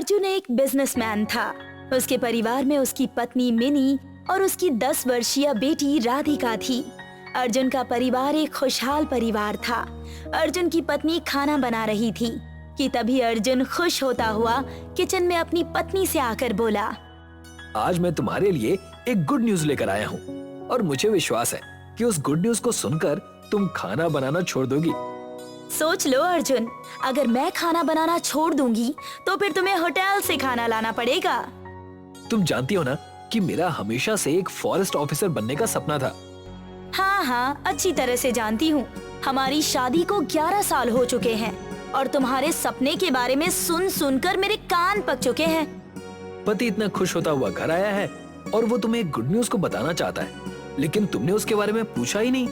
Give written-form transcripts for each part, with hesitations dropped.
अर्जुन एक बिजनेसमैन था। उसके परिवार में उसकी पत्नी मिनी और उसकी 10 वर्षीय बेटी राधिका थी। अर्जुन का परिवार एक खुशहाल परिवार था। अर्जुन की पत्नी खाना बना रही थी कि तभी अर्जुन खुश होता हुआ किचन में अपनी पत्नी से आकर बोला, आज मैं तुम्हारे लिए एक गुड न्यूज लेकर आया हूँ और मुझे विश्वास है कि उस गुड न्यूज को सुनकर तुम खाना बनाना छोड़ दोगी। सोच लो अर्जुन, अगर मैं खाना बनाना छोड़ दूंगी तो फिर तुम्हें होटल से खाना लाना पड़ेगा। तुम जानती हो ना कि मेरा हमेशा से एक फॉरेस्ट ऑफिसर बनने का सपना था। हाँ, अच्छी तरह से जानती हूँ। हमारी शादी को 11 साल हो चुके हैं और तुम्हारे सपने के बारे में सुन सुनकर मेरे कान पक चुके हैं। पति इतना खुश होता हुआ घर आया है और वो तुम्हें एक गुड न्यूज को बताना चाहता है, लेकिन तुमने उसके बारे में पूछा ही नहीं।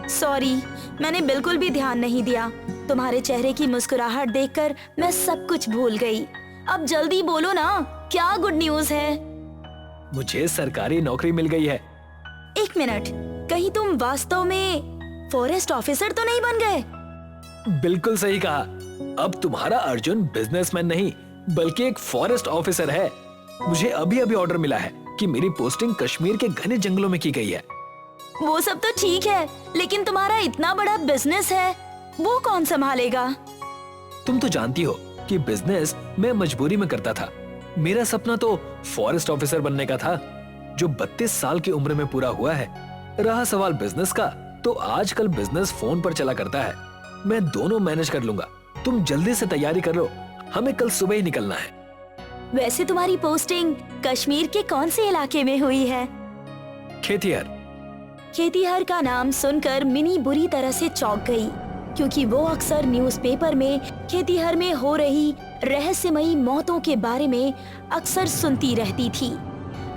सॉरी, मैंने बिल्कुल भी ध्यान नहीं दिया। तुम्हारे चेहरे की मुस्कुराहट देखकर मैं सब कुछ भूल गई। अब जल्दी बोलो ना, क्या गुड न्यूज है? मुझे सरकारी नौकरी मिल गई है। एक मिनट, कहीं तुम वास्तव में फॉरेस्ट ऑफिसर तो नहीं बन गए? बिल्कुल सही कहा। अब तुम्हारा अर्जुन बिजनेसमैन नहीं बल्कि एक फॉरेस्ट ऑफिसर है। मुझे अभी अभी ऑर्डर मिला है कि मेरी पोस्टिंग कश्मीर के घने जंगलों में की गई है। वो सब तो ठीक है, लेकिन तुम्हारा इतना बड़ा बिजनेस है, वो कौन संभालेगा? तुम तो जानती हो कि बिजनेस मैं मजबूरी में करता था। मेरा सपना तो फॉरेस्ट ऑफिसर बनने का था, जो 32 साल की उम्र में पूरा हुआ है। रहा सवाल बिजनेस का, तो आजकल बिजनेस फोन पर चला करता है। मैं दोनों मैनेज कर लूंगा। तुम जल्दी से तैयारी कर लो, हमें कल सुबह ही निकलना है। वैसे तुम्हारी पोस्टिंग कश्मीर के कौन से इलाके में हुई है? खेतिहर। खेतिहर का नाम सुनकर मिनी बुरी तरह से चौंक गई, क्योंकि वो अक्सर न्यूज़पेपर में खेतिहर में हो रही रहस्यमयी मौतों के बारे में अक्सर सुनती रहती थी।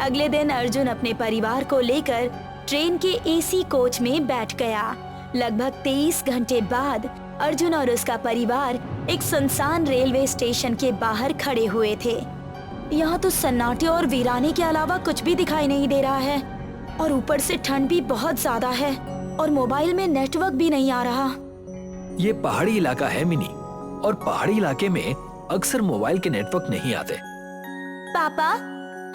अगले दिन अर्जुन अपने परिवार को लेकर ट्रेन के एसी कोच में बैठ गया। लगभग 23 घंटे बाद अर्जुन और उसका परिवार एक सुनसान रेलवे स्टेशन के बाहर खड़े हुए थे। यहाँ तो सन्नाटे और वीराने के अलावा कुछ भी दिखाई नहीं दे रहा है, और ऊपर से ठंड भी बहुत ज्यादा है और मोबाइल में नेटवर्क भी नहीं आ रहा। ये पहाड़ी इलाका है मिनी, और पहाड़ी इलाके में अक्सर मोबाइल के नेटवर्क नहीं आते। पापा,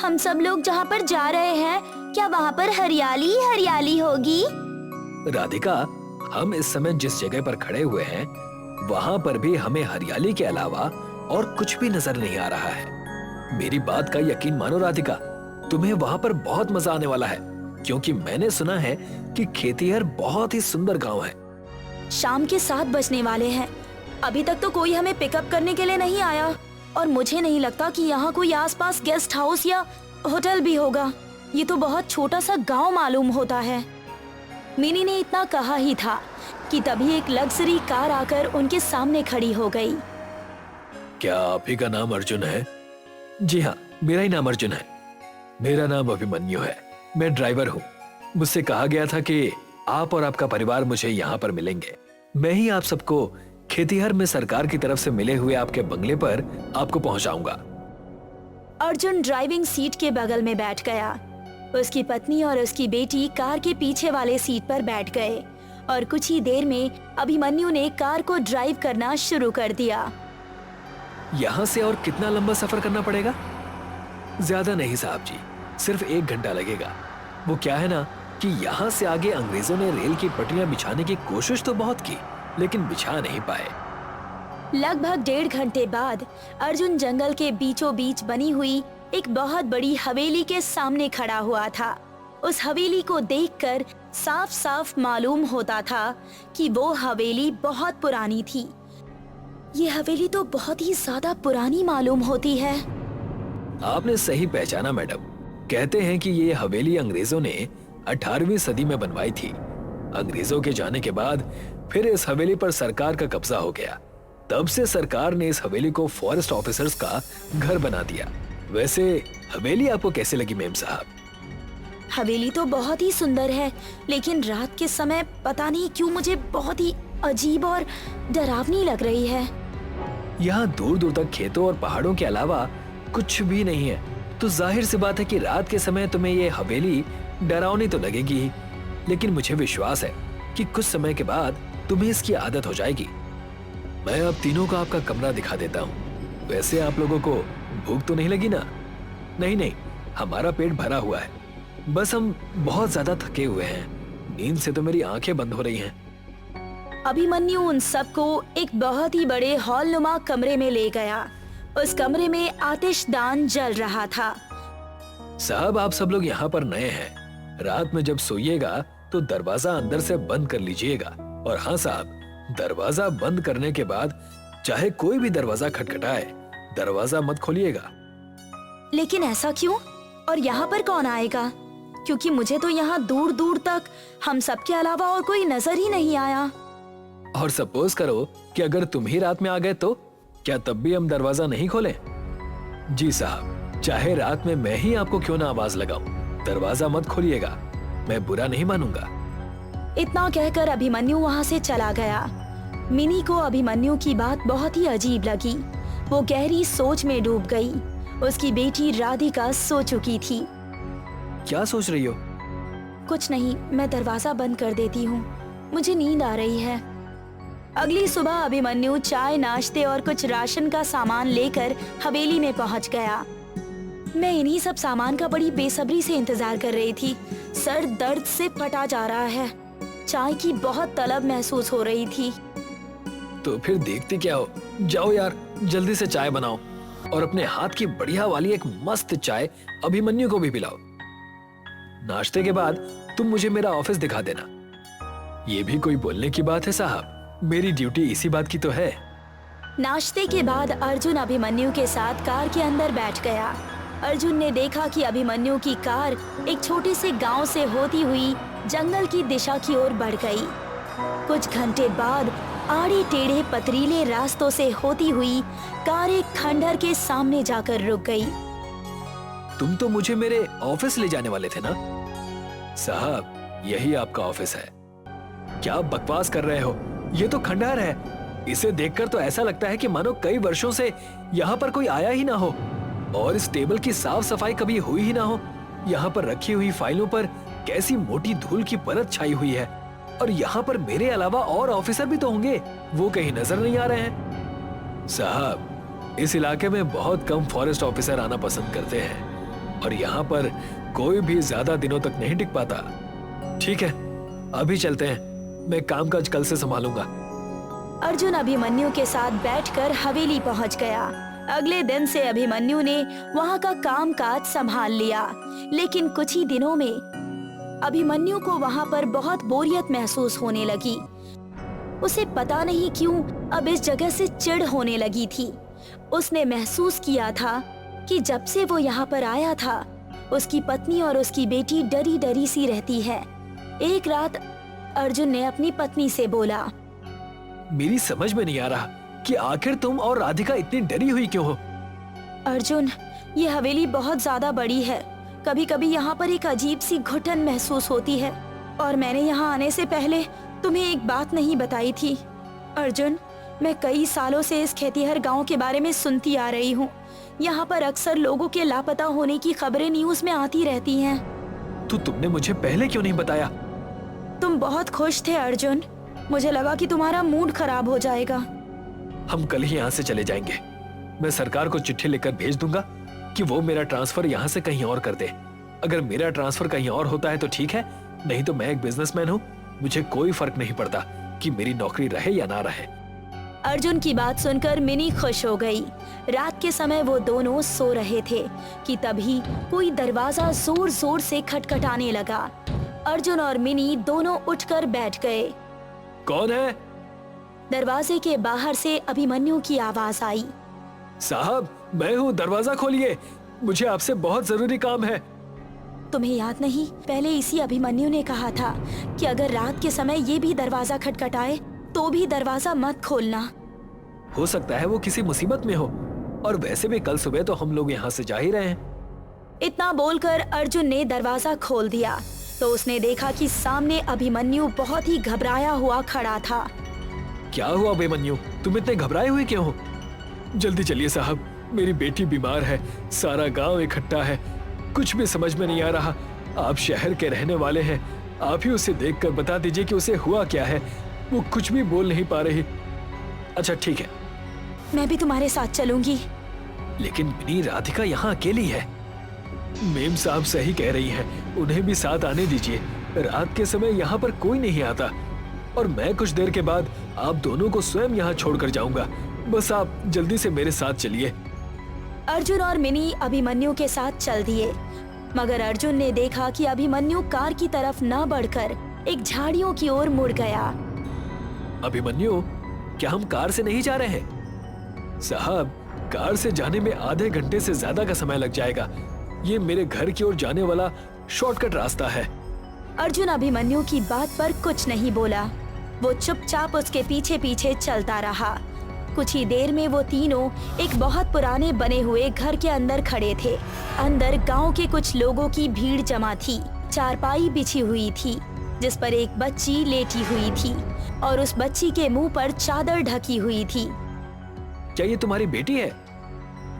हम सब लोग जहाँ पर जा रहे हैं, क्या वहाँ पर हरियाली ही हरियाली होगी? राधिका, हम इस समय जिस जगह पर खड़े हुए हैं वहाँ पर भी हमें हरियाली के अलावा और कुछ भी नजर नहीं आ रहा है। मेरी बात का यकीन मानो राधिका, तुम्हें वहाँ पर बहुत मजा आने वाला है, क्योंकि मैंने सुना है कि खेतिहर बहुत ही सुंदर गांव है। शाम के 7 बजने वाले हैं। अभी तक तो कोई हमें पिकअप करने के लिए नहीं आया, और मुझे नहीं लगता कि यहाँ कोई आसपास गेस्ट हाउस या होटल भी होगा। ये तो बहुत छोटा सा गांव मालूम होता है। मिनी ने इतना कहा ही था कि तभी एक लग्जरी कार आकर उनके सामने खड़ी हो गई। क्या आप ही का नाम अर्जुन है? जी हाँ, मेरा ही नाम अर्जुन है। मेरा नाम अभिमन्यु है, मैं ड्राइवर हूँ। मुझसे कहा गया था कि आप और आपका परिवार मुझे यहाँ पर मिलेंगे। मैं ही आप सबको खेतिहर में सरकार की तरफ से मिले हुए आपके बंगले पर आपको पहुँचाऊंगा। अर्जुन ड्राइविंग सीट के बगल में बैठ गया। उसकी पत्नी और उसकी बेटी कार के पीछे वाले सीट पर बैठ गए, और कुछ ही देर में अभिमन्यु ने कार को ड्राइव करना शुरू कर दिया। यहाँ से और कितना लंबा सफर करना पड़ेगा? ज्यादा नहीं साहब जी, सिर्फ 1 घंटा लगेगा। वो क्या है ना कि यहाँ से आगे अंग्रेजों ने रेल की पटरियां बिछाने की कोशिश तो बहुत की, लेकिन बिछा नहीं पाए। लगभग 1.5 घंटे बाद अर्जुन जंगल के बीचों बीच बनी हुई एक बहुत बड़ी हवेली के सामने खड़ा हुआ था। उस हवेली को देखकर साफ साफ मालूम होता था कि वो हवेली बहुत पुरानी थी। ये हवेली तो बहुत ही ज्यादा पुरानी मालूम होती है। आपने सही पहचाना मैडम। कहते हैं कि ये हवेली अंग्रेजों ने 18वीं सदी में बनवाई थी। अंग्रेजों के जाने के बाद फिर इस हवेली पर सरकार का कब्जा हो गया। तब से सरकार ने इस हवेली को फॉरेस्ट ऑफिसर्स का घर बना दिया। वैसे हवेली आपको कैसे लगी मेम साहब? हवेली तो बहुत ही सुंदर है, लेकिन रात के समय पता नहीं क्यों मुझे बहुत ही अजीब और डरावनी लग रही है। यहाँ दूर दूर तक खेतों और पहाड़ों के अलावा कुछ भी नहीं है, तो जाहिर सी बात है कि रात के समय तुम्हें ये हवेली डरावनी तो लगेगी ही, लेकिन मुझे विश्वास है कि कुछ समय के बाद तुम्हें इसकी आदत हो जाएगी। मैं अब तीनों का आपका कमरा दिखा देता हूँ। वैसे आप लोगों को भूख तो नहीं लगी ना? नहीं नहीं, हमारा पेट भरा हुआ है, बस हम बहुत ज्यादा थके हुए हैं। नींद से तो मेरी आंखें बंद हो रही हैं। अभिमन्यु उन सबको एक बहुत ही बड़े हॉलनुमा कमरे में ले गया। उस कमरे में आतिशदान जल रहा था। साहब, आप सब लोग यहाँ पर नए हैं। रात में जब सोइएगा तो दरवाजा अंदर से बंद कर लीजिएगा। और हाँ साहब, दरवाजा बंद करने के बाद चाहे कोई भी दरवाजा खटखटाए, दरवाजा मत खोलिएगा। लेकिन ऐसा क्यों? और यहाँ पर कौन आएगा? क्योंकि मुझे तो यहाँ दूर दूर तक हम सबके अलावा और कोई नजर ही नहीं आया। और सपोज करो कि अगर तुम ही रात में आ गए तो क्या तब भी हम दरवाजा नहीं खोलें? जी साहब, चाहे रात में मैं ही आपको क्यों ना आवाज लगाऊं, दरवाजा मत खोलिएगा, मैं बुरा नहीं मानूंगा। इतना कहकर अभिमन्यु वहाँ से चला गया। मिनी को अभिमन्यु की बात बहुत ही अजीब लगी। वो गहरी सोच में डूब गई। उसकी बेटी राधिका सो चुकी थी। क्या सोच रही हो? कुछ नहीं, मैं दरवाजा बंद कर देती हूँ, मुझे नींद आ रही है। अगली सुबह अभिमन्यु चाय, नाश्ते और कुछ राशन का सामान लेकर हवेली में पहुँच गया। मैं इन्हीं सब सामान का बड़ी बेसब्री से इंतजार कर रही थी। सर दर्द से फटा जा रहा है। चाय की बहुत तलब महसूस हो रही थी। तो फिर देखते क्या हो, जाओ यार, जल्दी से चाय बनाओ और अपने हाथ की बढ़िया वाली एक मस्त चाय अभिमन्यु को भी पिलाओ। नाश्ते के बाद तुम मुझे मेरा ऑफिस दिखा देना। ये भी कोई बोलने की बात है साहब, मेरी ड्यूटी इसी बात की तो है। नाश्ते के बाद अर्जुन अभिमन्यु के साथ कार के अंदर बैठ गया। अर्जुन ने देखा कि अभिमन्यु की कार एक छोटे से गांव से होती हुई जंगल की दिशा की ओर बढ़ गई। कुछ घंटे बाद आड़े टेढ़े पथरीले रास्तों से होती हुई कार एक खंडहर के सामने जाकर रुक गई। तुम तो मुझे मेरे ऑफिस ले जाने वाले थे ना? साहब, यही आपका ऑफिस है। क्या बकवास कर रहे हो? ये तो खंडहर है। इसे देखकर तो ऐसा लगता है कि मानो कई वर्षों से यहाँ पर कोई आया ही ना हो और इस टेबल की साफ सफाई कभी हुई ही ना हो। यहाँ पर रखी हुई फाइलों पर कैसी मोटी धूल की परत छाई हुई है। और यहाँ पर मेरे अलावा और ऑफिसर भी तो होंगे, वो कहीं नजर नहीं आ रहे हैं। साहब, इस इलाके में बहुत कम फॉरेस्ट ऑफिसर आना पसंद करते हैं और यहाँ पर कोई भी ज्यादा दिनों तक नहीं टिक पाता। ठीक है, अभी चलते हैं, मैं कामकाज कल से संभालूंगा। अर्जुन अभिमन्यु के साथ बैठकर हवेली पहुंच गया। अगले दिन से अभिमन्यु ने वहां का कामकाज संभाल लिया। लेकिन कुछ ही दिनों में अभिमन्यु को वहां पर बहुत बोरियत महसूस होने लगी। उसे पता नहीं क्यों अब इस जगह से चिढ़ होने लगी थी। उसने महसूस किया था कि जब से वो यहाँ पर आया था, उसकी पत्नी और उसकी बेटी डरी डरी सी रहती है। एक रात अर्जुन ने अपनी पत्नी से बोला, मेरी समझ में नहीं आ रहा कि आखिर तुम और राधिका इतनी डरी हुई क्यों हो? अर्जुन, ये हवेली बहुत ज्यादा बड़ी है। कभी कभी यहाँ पर एक अजीब सी घुटन महसूस होती है और मैंने यहाँ आने से पहले तुम्हें एक बात नहीं बताई थी। अर्जुन, मैं कई सालों से इस खेतीहर गांव के बारे में सुनती आ रही हूँ। यहाँ पर अक्सर लोगों के लापता होने की खबरें न्यूज में आती रहती हैं। तो तुमने मुझे पहले क्यों नहीं बताया? तुम बहुत खुश थे अर्जुन, मुझे लगा कि तुम्हारा मूड खराब हो जाएगा। हम कल ही यहाँ से चले जाएंगे। मैं सरकार को चिट्ठी लिखकर भेज दूंगा कि वो मेरा ट्रांसफर यहाँ से कहीं और कर दे। अगर मेरा ट्रांसफर कहीं और होता है तो ठीक है, नहीं तो मैं एक बिजनेसमैन हूँ, मुझे कोई फर्क नहीं पड़ता कि मेरी नौकरी रहे या ना रहे। अर्जुन की बात सुनकर मिनी खुश हो गई। रात के समय वो दोनों सो रहे थे कि तभी कोई दरवाजा जोर जोर से खटखटाने लगा। अर्जुन और मिनी दोनों उठकर बैठ गए। कौन है? दरवाजे के बाहर से अभिमन्यु की आवाज आई। साहब, मैं हूँ, दरवाजा खोलिए, मुझे आपसे बहुत जरूरी काम है। तुम्हें याद नहीं, पहले इसी अभिमन्यु ने कहा था कि अगर रात के समय ये भी दरवाजा खटखटाए तो भी दरवाजा मत खोलना। हो सकता है वो किसी मुसीबत में हो, और वैसे भी कल सुबह तो हम लोग यहाँ से जा ही रहे हैं। इतना बोलकर अर्जुन ने दरवाजा खोल दिया तो उसने देखा कि सामने अभिमन्यु बहुत ही घबराया हुआ खड़ा था। क्या हुआ अभिमन्यु, तुम इतने घबराए हुए क्यों हो? जल्दी चलिए साहब, मेरी बेटी बीमार है, सारा गांव इकट्ठा है, कुछ भी समझ में नहीं आ रहा। आप शहर के रहने वाले हैं, आप ही उसे देखकर बता दीजिए कि उसे हुआ क्या है। वो कुछ भी बोल नहीं पा रही। अच्छा ठीक है, मैं भी तुम्हारे साथ चलूंगी। लेकिन मिनी राधिका यहाँ अकेली है। मेम साहब सही कह रही हैं, उन्हें भी साथ आने दीजिए। रात के समय यहाँ पर कोई नहीं आता और मैं कुछ देर के बाद आप दोनों को स्वयं यहाँ छोड़कर जाऊंगा। बस आप जल्दी से मेरे साथ चलिए। अर्जुन और मिनी अभिमन्यु के साथ चल दिए, मगर अर्जुन ने देखा कि अभिमन्यु कार की तरफ न बढ़कर एक झाड़ियों की ओर मुड़ गया। अभिमन्यु, क्या हम कार से नहीं जा रहे हैं? साहब, कार से जाने में आधे घंटे से ज्यादा का समय लग जाएगा। ये मेरे घर की ओर जाने वाला शॉर्टकट रास्ता है। अर्जुन अभिमन्यु की बात पर कुछ नहीं बोला। वो चुपचाप उसके पीछे पीछे चलता रहा। कुछ ही देर में वो तीनों एक बहुत पुराने बने हुए घर के अंदर खड़े थे। अंदर गांव के कुछ लोगों की भीड़ जमा थी। चारपाई बिछी हुई थी जिस पर एक बच्ची लेटी हुई थी और उस बच्ची के मुंह पर चादर ढकी हुई थी। क्या ये तुम्हारी बेटी है?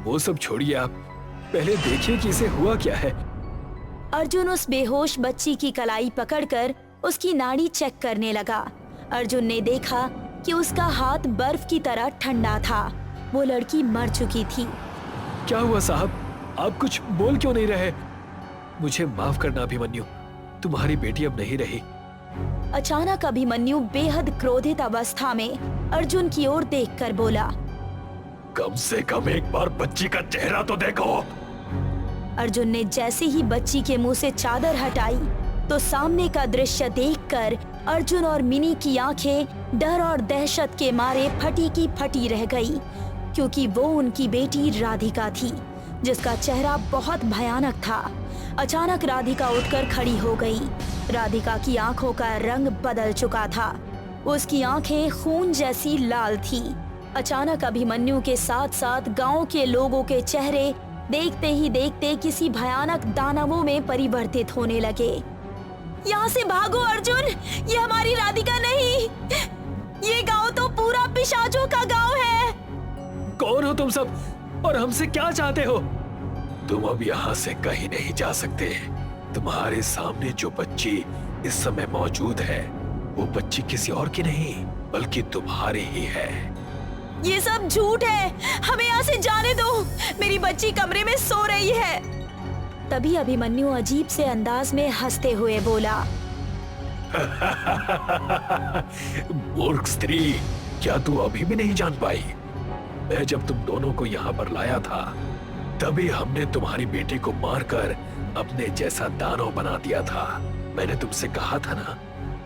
वो सब छोड़िए, आप पहले देखिए कि इसे हुआ क्या है। अर्जुन उस बेहोश बच्ची की कलाई पकड़कर उसकी नाड़ी चेक करने लगा। अर्जुन ने देखा कि उसका हाथ बर्फ की तरह ठंडा था। वो लड़की मर चुकी थी। क्या हुआ साहब? आप कुछ बोल क्यों नहीं रहे? मुझे माफ करना अभिमन्यु, तुम्हारी बेटी अब नहीं रही। अचानक अभिमन्यु बेहद क्रोधित अवस्था में अर्जुन की ओर देखकर बोला, कम से कम एक बार बच्ची का चेहरा तो देखो। अर्जुन ने जैसे ही बच्ची के मुंह से चादर हटाई तो सामने का दृश्य देखकर अर्जुन और मिनी की आंखें डर और दहशत के मारे फटी की फटी रह गई, क्योंकि वो उनकी बेटी राधिका थी जिसका चेहरा बहुत भयानक था। अचानक राधिका उठकर खड़ी हो गई। राधिका की आंखों का रंग बदल चुका था। उसकी आंखें खून जैसी लाल थी। अचानक अभिमन्यु के साथ साथ गांव के लोगों के चेहरे देखते ही देखते किसी भयानक दानवों में परिवर्तित होने लगे। यहाँ से भागो अर्जुन, ये हमारी राधिका नहीं, ये गांव तो पूरा पिशाचों का गांव है। कौन हो तुम सब और हमसे क्या चाहते हो? तुम अब यहाँ से कहीं नहीं जा सकते। तुम्हारे सामने जो बच्ची इस समय मौजूद है वो बच्ची किसी और की नहीं बल्कि तुम्हारी ही है। ये सब झूठ है, हमें यहाँ से जाने दो। मेरी बच्ची कमरे में सो रही है। तभी अभिमन्यु अजीब से अंदाज में हंसते हुए बोला, मूर्ख स्त्री, क्या तू अभी भी नहीं जान पाई? मैं जब तुम दोनों को यहाँ पर लाया था तभी हमने तुम्हारी बेटी को मारकर अपने जैसा दानव बना दिया था। मैंने तुमसे कहा था ना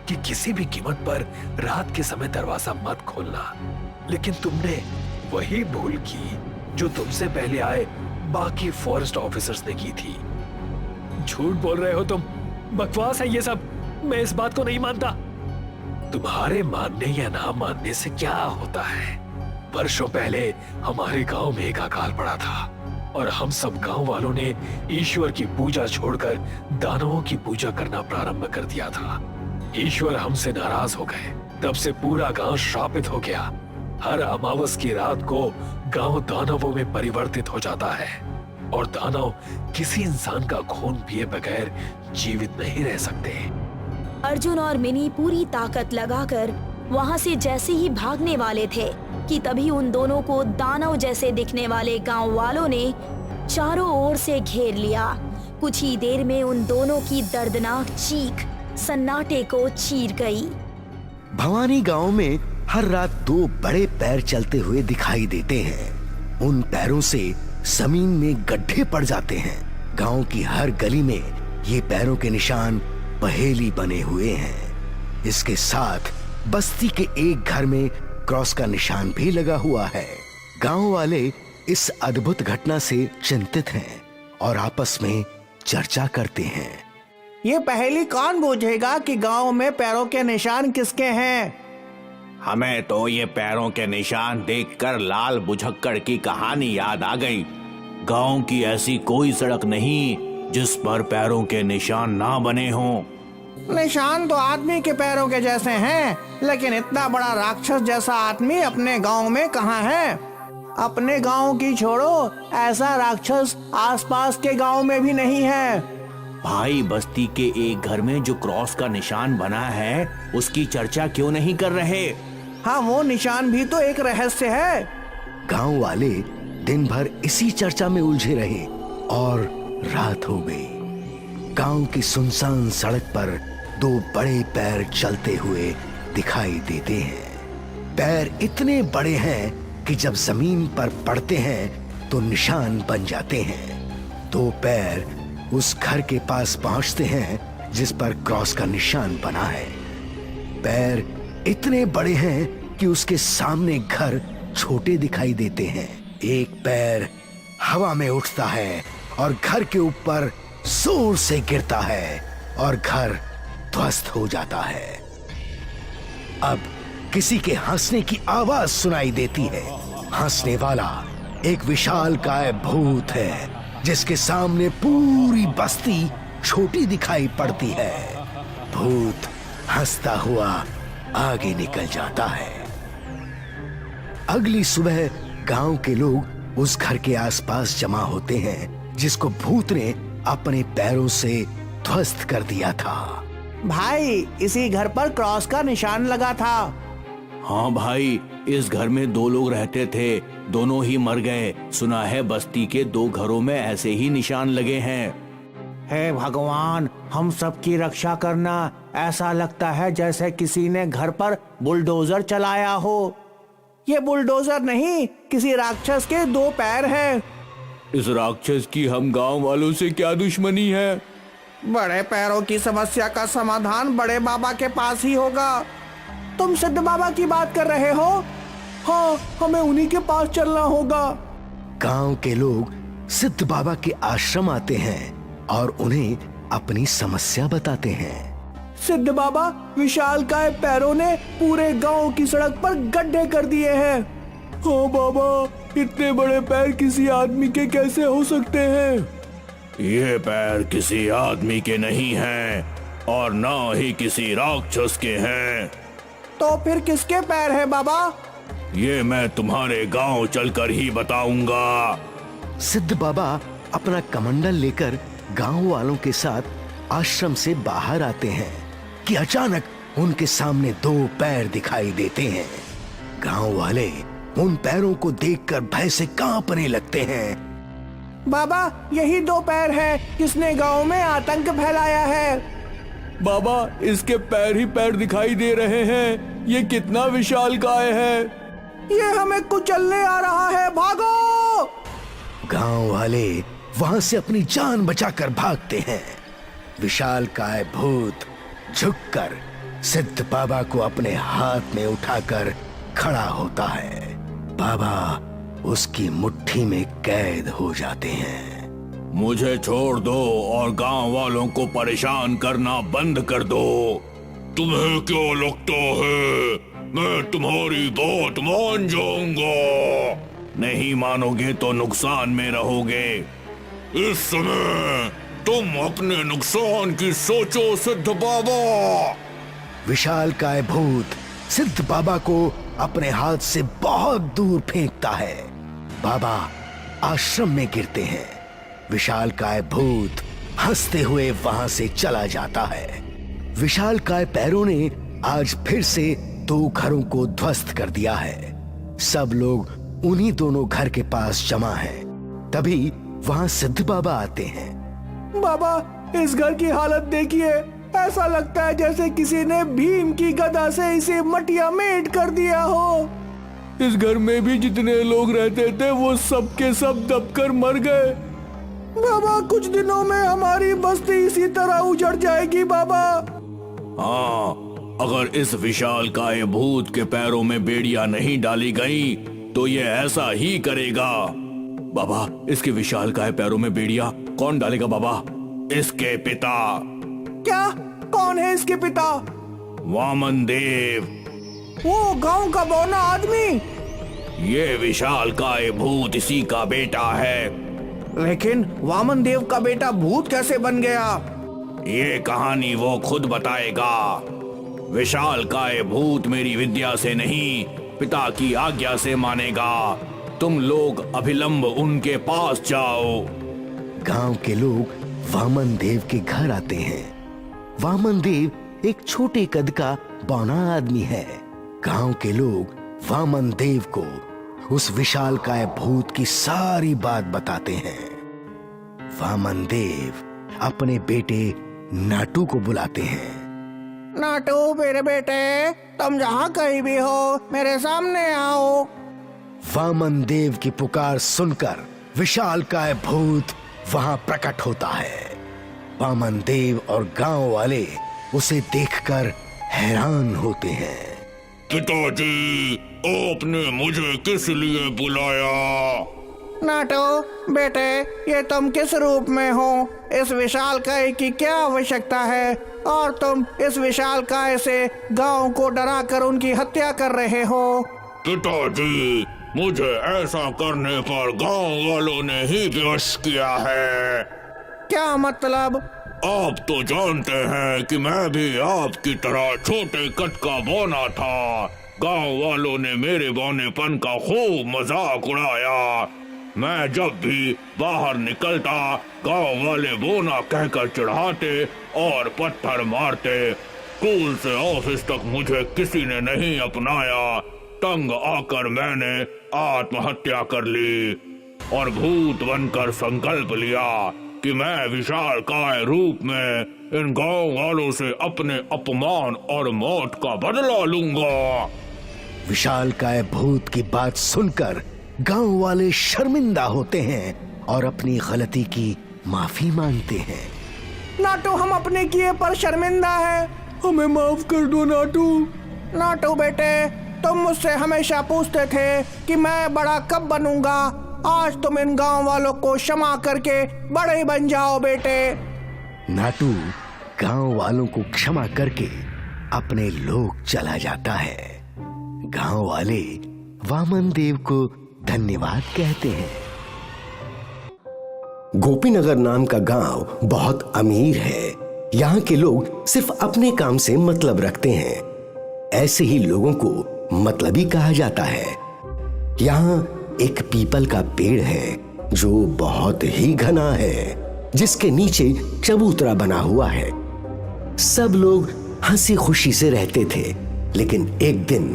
कि किसी भी कीमत पर रात के समय दरवाजा मत खोलना, लेकिन तुमने वही भूल की जो तुमसे पहले आए बाकी फॉरेस्ट ऑफिसर्स ने की थी। झूठ बोल रहे हो तुम, बकवास है ये सब, मैं इस बात को नहीं मानता। तुम्हारे मानने या ना मानने से क्या होता है? वर्षों पहले हमारे गांव में एक अकाल पड़ा था और हम सब गांव वालों ने ईश्वर की पूजा छोड़कर दानवों की पूजा करना प्रारंभ कर दिया था। ईश्वर हमसे नाराज हो गए, तब से पूरा गांव श्रापित हो गया। हर अमावस की रात को गांव दानवों में परिवर्तित हो जाता है और दानव किसी इंसान का खून पिए बगैर जीवित नहीं रह सकते। अर्जुन और मिनी पूरी ताकत लगाकर वहाँ से जैसे ही भागने वाले थे कि तभी उन दोनों को दानव जैसे दिखने वाले गांव वालों ने चारों ओर से घेर लिया। कुछ ही देर में उन दोनों की दर्दनाक चीख सन्नाटे को चीर गई। भवानी गांव में हर रात दो बड़े पैर चलते हुए दिखाई देते हैं। उन पैरों से जमीन में गड्ढे पड़ जाते हैं। गांव की हर गली में ये पैरों के निशान पहेली बने हुए हैं। इसके साथ बस्ती के एक घर में क्रॉस का निशान भी लगा हुआ है। गांव वाले इस अद्भुत घटना से चिंतित हैं और आपस में चर्चा करते हैं। ये पहेली कौन बूझेगा कि गांव में पैरों के निशान किसके हैं? हमें तो ये पैरों के निशान देखकर लाल बुझक्कड़ की कहानी याद आ गई। गांव की ऐसी कोई सड़क नहीं जिस पर पैरों के निशान ना बने हों। निशान तो आदमी के पैरों के जैसे हैं, लेकिन इतना बड़ा राक्षस जैसा आदमी अपने गांव में कहाँ है? अपने गांव की छोड़ो, ऐसा राक्षस आसपास के गांव में भी नहीं है। भाई, बस्ती के एक घर में जो क्रॉस का निशान बना है उसकी चर्चा क्यों नहीं कर रहे? हाँ, वो निशान भी तो एक रहस्य है। गांव वाले दिन भर इसी चर्चा में उलझे रहे और रात हो गई। गांव की सुनसान सड़क पर दो बड़े पैर चलते हुए दिखाई देते हैं। पैर इतने बड़े हैं कि जब जमीन पर पड़ते हैं तो निशान बन जाते हैं। दो पैर उस घर के पास पहुंचते हैं जिस पर क्रॉस का निशान बना है। पैर इतने बड़े हैं कि उसके सामने घर छोटे दिखाई देते हैं। एक पैर हवा में उठता है और घर के ऊपर जोर से गिरता है और घर ध्वस्त हो जाता है। अब किसी के हंसने की आवाज सुनाई देती है। हंसने वाला एक विशालकाय भूत है जिसके सामने पूरी बस्ती छोटी दिखाई पड़ती है। भूत हंसता हुआ आगे निकल जाता है। अगली सुबह गांव के लोग उस घर के आसपास जमा होते हैं जिसको भूत ने अपने पैरों से ध्वस्त कर दिया था। भाई, इसी घर पर क्रॉस का निशान लगा था। हाँ भाई, इस घर में दो लोग रहते थे, दोनों ही मर गए। सुना है बस्ती के दो घरों में ऐसे ही निशान लगे हैं। हे भगवान, हम सबकी रक्षा करना। ऐसा लगता है जैसे किसी ने घर पर बुलडोजर चलाया हो। ये बुलडोजर नहीं, किसी राक्षस के दो पैर हैं। इस राक्षस की हम गांव वालों से क्या दुश्मनी है? बड़े पैरों की समस्या का समाधान बड़े बाबा के पास ही होगा। तुम सिद्ध बाबा की बात कर रहे हो? हाँ, हमें उन्हीं के पास चलना होगा। गांव के लोग सिद्ध बाबा के आश्रम आते हैं और उन्हें अपनी समस्या बताते हैं। सिद्ध बाबा, विशालकाय पैरों ने पूरे गांव की सड़क पर गड्ढे कर दिए हैं। हाँ बाबा, इतने बड़े पैर किसी आदमी के कैसे हो सकते हैं? ये पैर किसी आदमी के नहीं हैं और ना ही किसी राक्षस के हैं। तो फिर किसके पैर हैं बाबा? ये मैं तुम्हारे गांव चलकर ही बताऊंगा। सिद्ध बाबा अपना कमंडल लेकर गांव वालों के साथ आश्रम से बाहर आते हैं कि अचानक उनके सामने दो पैर दिखाई देते हैं। गांव वाले उन पैरों को देखकर भय से कांपने लगते हैं। बाबा, यही दो पैर हैं जिसने गांव में आतंक फैलाया है। बाबा, इसके पैर ही पैर दिखाई दे रहे हैं। ये कितना विशालकाय है। ये हमें कुचलने आ रहा है, भागो! गांव वाले वहां से अपनी जान बचाकर भागते हैं। विशालकाय भूत झुककर सिद्ध बाबा को अपने हाथ में उठाकर खड़ा होता है। बाबा उसकी मुट्ठी में कैद हो जाते हैं। मुझे छोड़ दो और गांव वालों को परेशान करना बंद कर दो। तुम्हें क्या लगता है मैं तुम्हारी बात मान जाऊंगा? नहीं मानोगे तो नुकसान में रहोगे। इस समय तुम अपने नुकसान की सोचो सिद्ध बाबा। विशालकाय भूत सिद्ध बाबा को अपने हाथ से बहुत दूर फेंकता है। बाबा आश्रम में गिरते हैं। विशालकाय भूत हंसते हुए वहां से चला जाता है। विशालकाय पैरों ने आज फिर से दो घरों को ध्वस्त कर दिया है। सब लोग उन्हीं दोनों घर के पास जमा हैं। तभी वहां सिद्ध बाबा आते हैं। बाबा, इस घर की हालत देखिए। ऐसा लगता है जैसे किसी ने भीम की गदा से इसे मटिया मेट कर दिया हो। इस घर में भी जितने लोग रहते थे वो सब के सब दबकर मर गए। बाबा, कुछ दिनों में हमारी बस्ती इसी तरह उजड़ जाएगी बाबा। हाँ, अगर इस विशालकाय भूत के पैरों में बेड़ियां नहीं डाली गई तो ये ऐसा ही करेगा। बाबा, इसके विशालकाय पैरों में बेड़ियां कौन डालेगा बाबा? इसके पिता। क्या? कौन है इसके पिता? वामन देव। वो गांव का बौना आदमी। ये विशालकाय भूत इसी का बेटा है। लेकिन वामन देव का बेटा भूत कैसे बन गया? ये कहानी वो खुद बताएगा। विशालकाय भूत मेरी विद्या से नहीं, पिता की आज्ञा से मानेगा। तुम लोग अभिलंब उनके पास जाओ। गांव के लोग वामन देव के घर आते हैं। वामन देव एक छोटे कद का बौना आदमी है। गांव के लोग वामन देव को उस विशालकाय भूत की सारी बात बताते हैं। वामन देव अपने बेटे नाटू को बुलाते हैं। नाटू मेरे बेटे, तुम जहाँ कहीं भी हो मेरे सामने आओ। वामन देव की पुकार सुनकर विशालकाय भूत वहां प्रकट होता है। वामन देव और गांव वाले उसे देखकर हैरान होते हैं। पिताजी, आपने मुझे किस लिए बुलाया? नाटू बेटे, ये तुम किस रूप में हो? इस विशालकाय की क्या आवश्यकता है? और तुम इस विशालकाय से गांव को डराकर उनकी हत्या कर रहे हो। पिताजी, मुझे ऐसा करने पर गांव वालों ने ही विवश किया है। क्या मतलब? आप तो जानते हैं कि मैं भी आपकी तरह छोटे कद का बौना था। गांव वालों ने मेरे बौनेपन का खूब मजाक उड़ाया। मैं जब भी बाहर निकलता गांव वाले बोना कहकर चिढ़ाते और पत्थर मारते। स्कूल से ऑफिस तक मुझे किसी ने नहीं अपनाया। तंग आकर मैंने आत्महत्या कर ली और भूत बनकर संकल्प लिया कि मैं विशालकाय रूप में इन गांव वालों से अपने अपमान और मौत का बदला लूंगा। विशालकाय भूत की बात सुनकर गांव वाले शर्मिंदा होते हैं और अपनी गलती की माफी मांगते हैं। नाटू, हम अपने किए पर शर्मिंदा हैं। हमें माफ कर दो नाटू। नाटू बेटे, तुम मुझसे हमेशा पूछते थे कि मैं बड़ा कब बनूंगा। आज तुम इन गांव वालों को क्षमा करके बड़े बन जाओ बेटे। नाटू गांव वालों को क्षमा करके अपने लोक चला जाता है। गांव वाले वामन देव को धन्यवाद कहते हैं। गोपीनगर नाम का गांव बहुत अमीर है। यहाँ के लोग सिर्फ अपने काम से मतलब रखते हैं। ऐसे ही लोगों को मतलबी कहा जाता है। यहाँ एक पीपल का पेड़ है जो बहुत ही घना है, जिसके नीचे चबूतरा बना हुआ है। सब लोग हंसी खुशी से रहते थे, लेकिन एक दिन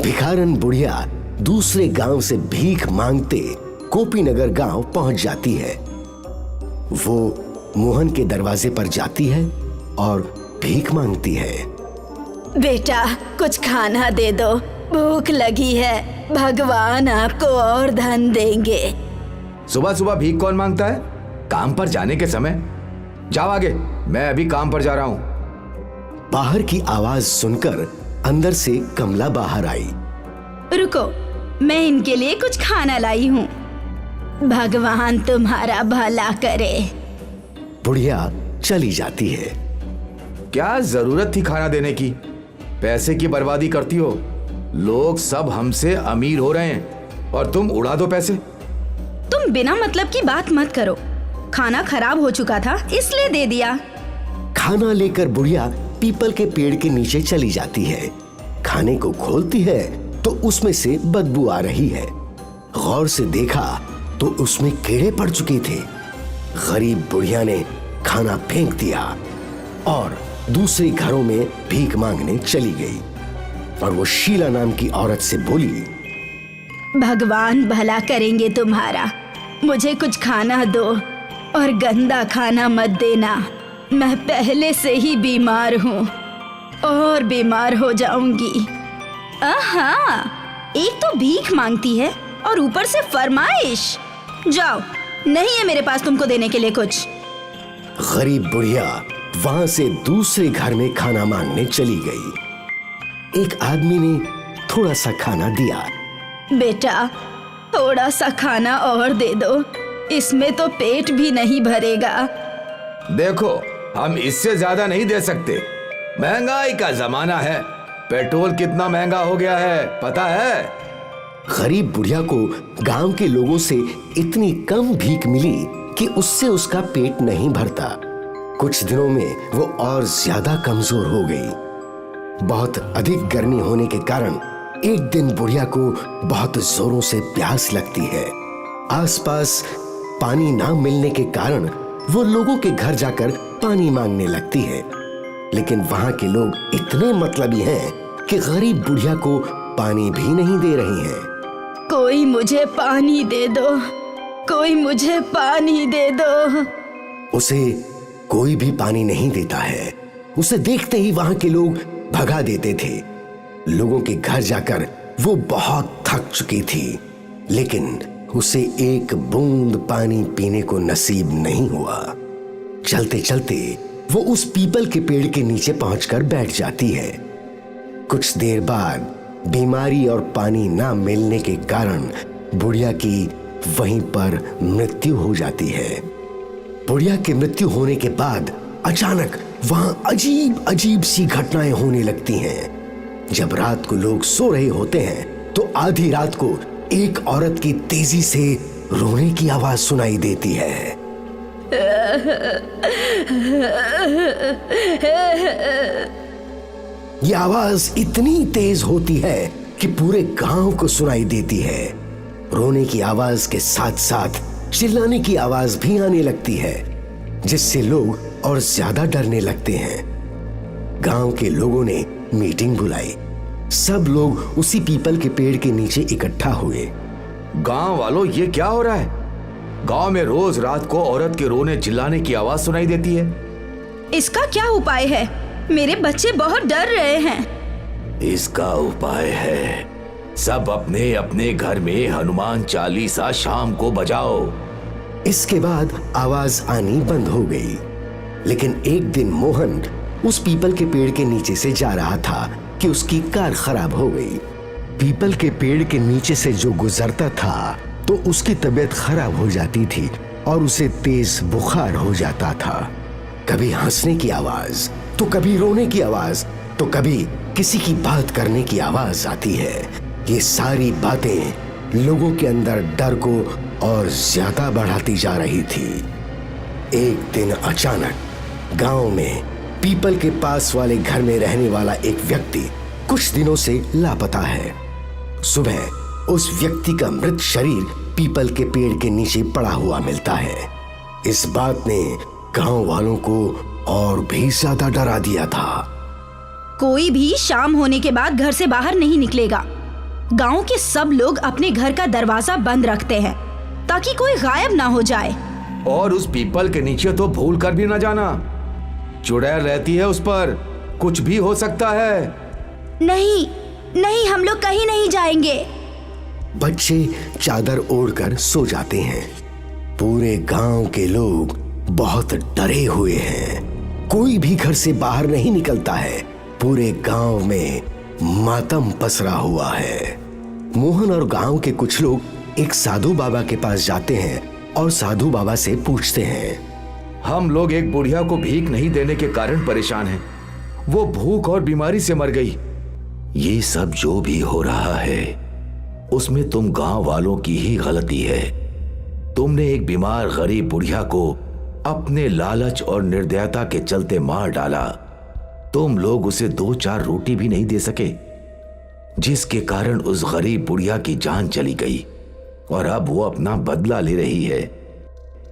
भिखारन बुढ़िया दूसरे गांव से भीख मांगते गोपीनगर गांव पहुंच जाती है। वो मोहन के दरवाजे पर जाती है और भीख मांगती है। बेटा, कुछ खाना दे दो, भूख लगी है। भगवान आपको और धन देंगे। सुबह सुबह भीख कौन मांगता है? काम पर जाने के समय। जाओ आगे, मैं अभी काम पर जा रहा हूँ। बाहर की आवाज सुनकर अंदर से कमला बाहर आई। रुको, मैं इनके लिए कुछ खाना लाई हूँ। भगवान तुम्हारा भला करे। बुढ़िया चली जाती है। क्या जरूरत थी खाना देने की? पैसे की बर्बादी करती हो। लोग सब हमसे अमीर हो रहे हैं और तुम उड़ा दो पैसे। तुम बिना मतलब की बात मत करो। खाना खराब हो चुका था इसलिए दे दिया। खाना लेकर बुढ़िया पीपल के पेड़ के नीचे चली जाती है। खाने को खोलती है तो उसमें से बदबू आ रही है। गौर से देखा तो उसमें कीड़े पड़ चुके थे। गरीब बुढ़िया ने खाना फेंक दिया और दूसरे घरों में भीख मांगने चली गई। और वो शीला नाम की औरत से बोली, भगवान भला करेंगे तुम्हारा। मुझे कुछ खाना दो और गंदा खाना मत देना। मैं पहले से ही बीमार हूँ और बीमार हो जाऊंगी। आहा, एक तो भीख मांगती है और ऊपर से फरमाइश। जाओ, नहीं है मेरे पास तुमको देने के लिए कुछ। गरीब बुढ़िया वहां से दूसरे घर में खाना मांगने चली गई। एक आदमी ने थोड़ा सा खाना दिया। बेटा, थोड़ा सा खाना और दे दो, इसमें तो पेट भी नहीं भरेगा। देखो, हम इससे ज्यादा नहीं दे सकते। महंगाई का जमाना है। पेट्रोल कितना महंगा हो गया है पता है? गरीब बुढ़िया को गांव के लोगों से इतनी कम भीख मिली कि उससे उसका पेट नहीं भरता। कुछ दिनों में वो और ज्यादा कमजोर हो गई। बहुत अधिक गर्मी होने के कारण एक दिन बुढ़िया को बहुत जोरों से प्यास लगती है। आसपास पानी ना मिलने के कारण वो लोगों के घर जाकर पानी मांगने लगती है, लेकिन वहां के लोग इतने मतलबी हैं कि गरीब बुढ़िया को पानी भी नहीं दे रहे हैं। कोई मुझे पानी दे दो, कोई मुझे पानी दे दो। उसे कोई भी पानी नहीं देता है। उसे देखते ही वहां के लोग भगा देते थे। लोगों के घर जाकर वो बहुत थक चुकी थी, लेकिन उसे एक बूंद पानी पीने को नसीब नहीं हुआ। चलते चलते वो उस पीपल के पेड़ के नीचे पहुंचकर बैठ जाती है। कुछ देर बाद बीमारी और पानी ना मिलने के कारण बुढ़िया की वहीं पर मृत्यु हो जाती है। बुढ़िया की मृत्यु होने के बाद अचानक वहां अजीब अजीब सी घटनाएं होने लगती हैं। जब रात को लोग सो रहे होते हैं तो आधी रात को एक औरत की तेजी से रोने की आवाज सुनाई देती है। यह आवाज इतनी तेज होती है कि पूरे गांव को सुनाई देती है। रोने की आवाज के साथ साथ चिल्लाने की आवाज भी आने लगती है, जिससे लोग और ज्यादा डरने लगते हैं। गांव के लोगों ने मीटिंग बुलाई। सब लोग उसी पीपल के पेड़ के नीचे इकट्ठा हुए। गांव वालों, ये क्या हो रहा है? गांव में रोज रात को औरत के रोने चिल्लाने की आवाज सुनाई देती है। इसका क्या उपाय है? मेरे बच्चे बहुत डर रहे हैं। इसका उपाय है, सब अपने अपने घर में हनुमान चालीसा शाम को बजाओ। इसके बाद आवाज आनी बंद हो गई। लेकिन एक दिन मोहन उस पीपल के पेड़ के नीचे से जा रहा था कि उसकी कार खराब हो गई। पीपल के पेड़ के नीचे से जो गुजरता था तो उसकी तबीयत खराब हो जाती थी और उसे तेज बुखार हो जाता था। कभी हंसने की आवाज तो कभी रोने की आवाज तो कभी किसी की बात करने की आवाज आती है। ये सारी बातें लोगों के अंदर डर को और ज्यादा बढ़ाती जा रही थी। एक दिन अचानक गांव में पीपल के पास वाले घर में रहने वाला एक व्यक्ति कुछ दिनों से लापता है। सुबह उस व्यक्ति का मृत शरीर पीपल के पेड़ के नीचे पड़ा हुआ मिलता है। इस बात ने गांव वालों को और भी ज्यादा डरा दिया था। कोई भी शाम होने के बाद घर से बाहर नहीं निकलेगा। गांव के सब लोग अपने घर का दरवाजा बंद रखते हैं ताकि कोई गायब ना हो जाए। और उस पीपल के नीचे तो भूल कर भी ना जाना, चुड़ैल रहती है उस पर, कुछ भी हो सकता है। नहीं नहीं, हम लोग कहीं नहीं जाएंगे। बच्चे चादर ओढ़कर सो जाते हैं। पूरे गांव के लोग बहुत डरे हुए हैं। कोई भी घर से बाहर नहीं निकलता है। पूरे गांव में मातम पसरा हुआ है। मोहन और गांव के कुछ लोग एक साधु बाबा के पास जाते हैं और साधु बाबा से पूछते हैं, हम लोग एक बुढ़िया को भीख नहीं देने के कारण परेशान हैं। वो भूख और बीमारी से मर गई। ये सब जो भी हो रहा है उसमें तुम गांव वालों की ही गलती है। तुमने एक बीमार गरीब बुढ़िया को अपने लालच और निर्दयता के चलते मार डाला। तुम लोग उसे 2-4 रोटी भी नहीं दे सके, जिसके कारण उस गरीब बुढ़िया की जान चली गई और अब वो अपना बदला ले रही है।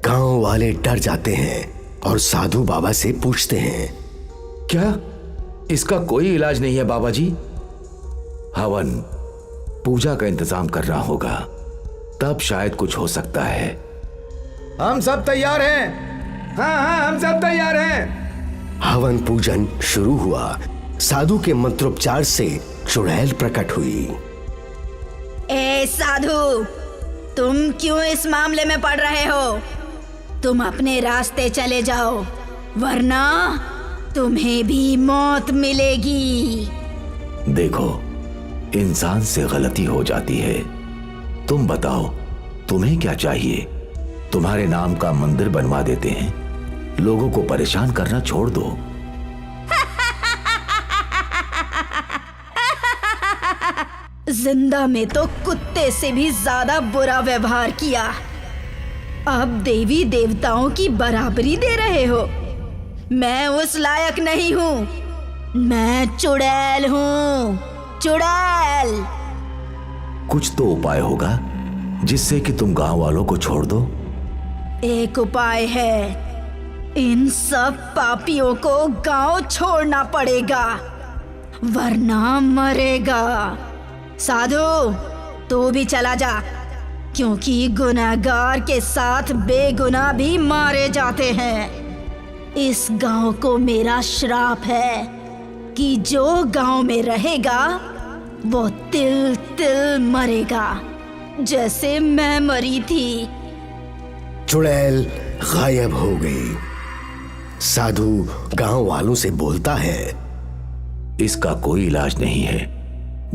गांव वाले डर जाते हैं और साधु बाबा से पूछते हैं, क्या इसका कोई इलाज नहीं है बाबा जी? हवन पूजा का इंतजाम करना होगा, तब शायद कुछ हो सकता है। हम सब तैयार हैं। हाँ, हम सब तैयार हैं। हवन पूजन शुरू हुआ। साधु के मंत्रोपचार से चुड़ैल प्रकट हुई। ए साधु, तुम क्यों इस मामले में पड़ रहे हो? तुम अपने रास्ते चले जाओ, वरना तुम्हें भी मौत मिलेगी। देखो, इंसान से गलती हो जाती है। तुम बताओ, तुम्हें क्या चाहिए? तुम्हारे नाम का मंदिर बनवा देते हैं। लोगों को परेशान करना छोड़ दो। जिंदा में तो कुत्ते से भी ज्यादा बुरा व्यवहार किया, अब देवी देवताओं की बराबरी दे रहे हो। मैं उस लायक नहीं हूँ। मैं चुड़ैल हूँ, चुड़ैल। कुछ तो उपाय होगा जिससे कि तुम गांव वालों को छोड़ दो। एक उपाय है, इन सब पापियों को गांव छोड़ना पड़ेगा, वरना मरेगा। साधु, तू भी चला जा, क्योंकि गुनहगार के साथ बेगुनाह भी मारे जाते हैं। इस गांव को मेरा श्राप है कि जो गांव में रहेगा वो तिल तिल मरेगा, जैसे मैं मरी थी। चुड़ैल गायब हो गई। साधु गांव वालों से बोलता है, इसका कोई इलाज नहीं है।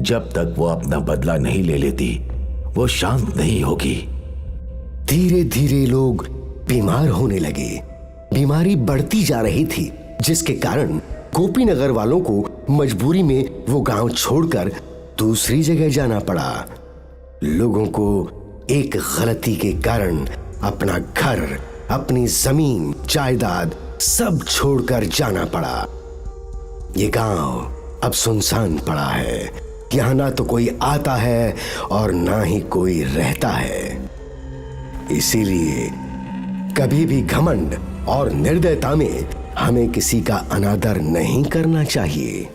जब तक वो अपना बदला नहीं ले लेती वो शांत नहीं होगी। धीरे धीरे लोग बीमार होने लगे। बीमारी बढ़ती जा रही थी, जिसके कारण गोपीनगर वालों को मजबूरी में वो गांव छोड़कर दूसरी जगह जाना पड़ा। लोगों को एक गलती के कारण अपना घर, अपनी जमीन, जायदाद सब छोड़कर जाना पड़ा। ये गांव अब सुनसान पड़ा है। यहाँ ना तो कोई आता है और ना ही कोई रहता है। इसीलिए कभी भी घमंड और निर्दयता में हमें किसी का अनादर नहीं करना चाहिए।